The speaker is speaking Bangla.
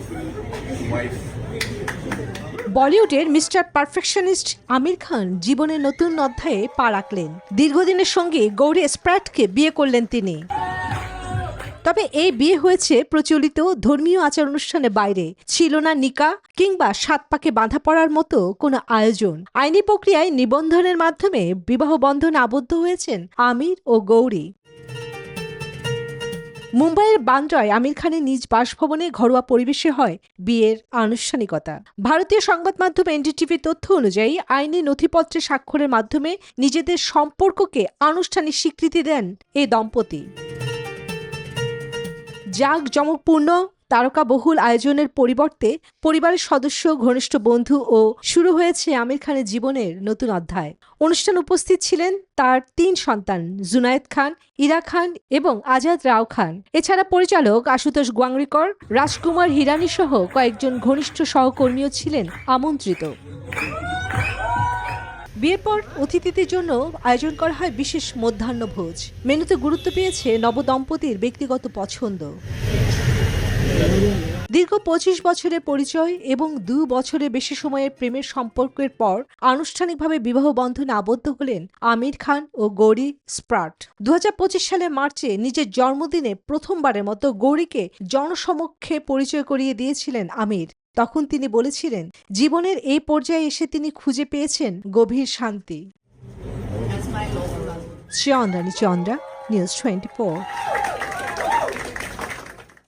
powerful wife. বলিউডের মিস্টার পারফেকশনিস্ট আমির খান জীবনের নতুন অধ্যায়ে পা রাখলেন। দীর্ঘদিনের সঙ্গে গৌরী স্প্রাটকে বিয়ে করলেন তিনি। তবে এই বিয়ে হয়েছে প্রচলিত ধর্মীয় আচার অনুষ্ঠানের বাইরে, ছিল না নিকাহ কিংবা সাত পাকে বাঁধা পড়ার মতো কোনো আয়োজন। আইনি প্রক্রিয়ায় নিবন্ধনের মাধ্যমে বিবাহ বন্ধনে আবদ্ধ হয়েছেন আমির ও গৌরী। মুম্বাইয়ের বান্দ্রায় আমির খানের নিজ বাসভবনে ঘরোয়া পরিবেশে হয় বিয়ের আনুষ্ঠানিকতা। ভারতীয় সংবাদ মাধ্যম এনডিটিভির তথ্য অনুযায়ী আইনি নথিপত্রে স্বাক্ষরের মাধ্যমে নিজেদের সম্পর্ককে আনুষ্ঠানিক স্বীকৃতি দেন এই দম্পতি। জাঁকজমকপূর্ণ তারকাবহুল আয়োজনের পরিবর্তে পরিবারের সদস্য, ঘনিষ্ঠ বন্ধু ও শুরু হয়েছে আমির খানের জীবনের নতুন অধ্যায়। অনুষ্ঠানে উপস্থিত ছিলেন তার 3 সন্তান জুনায়েদ খান, ইরা খান এবং আজাদ রাও খান। এছাড়া পরিচালক আশুতোষ গোয়াংরিকর, রাজকুমার হিরানি সহ কয়েকজন ঘনিষ্ঠ সহকর্মীও ছিলেন আমন্ত্রিত। বিয়ের পর অতিথিদের জন্য আয়োজন করা হয় বিশেষ মধ্যাহ্নভোজ। মেনুতে গুরুত্ব পেয়েছে নবদম্পতির ব্যক্তিগত পছন্দ। দীর্ঘ 25 বছরের পরিচয় এবং 2 বছরের বেশি সময়ের প্রেমের সম্পর্কের পর আনুষ্ঠানিকভাবে বিবাহ বন্ধনে আবদ্ধ হলেন আমির খান ও গৌরী স্প্রাট। 2025 সালের মার্চে নিজের জন্মদিনে প্রথমবারের মতো গৌরীকে জনসমক্ষে পরিচয় করিয়ে দিয়েছিলেন আমির। তখন তিনি বলেছিলেন, জীবনের এই পর্যায়ে এসে তিনি খুঁজে পেয়েছেন গভীর শান্তি। চন্দ্রা, নিউজ 24।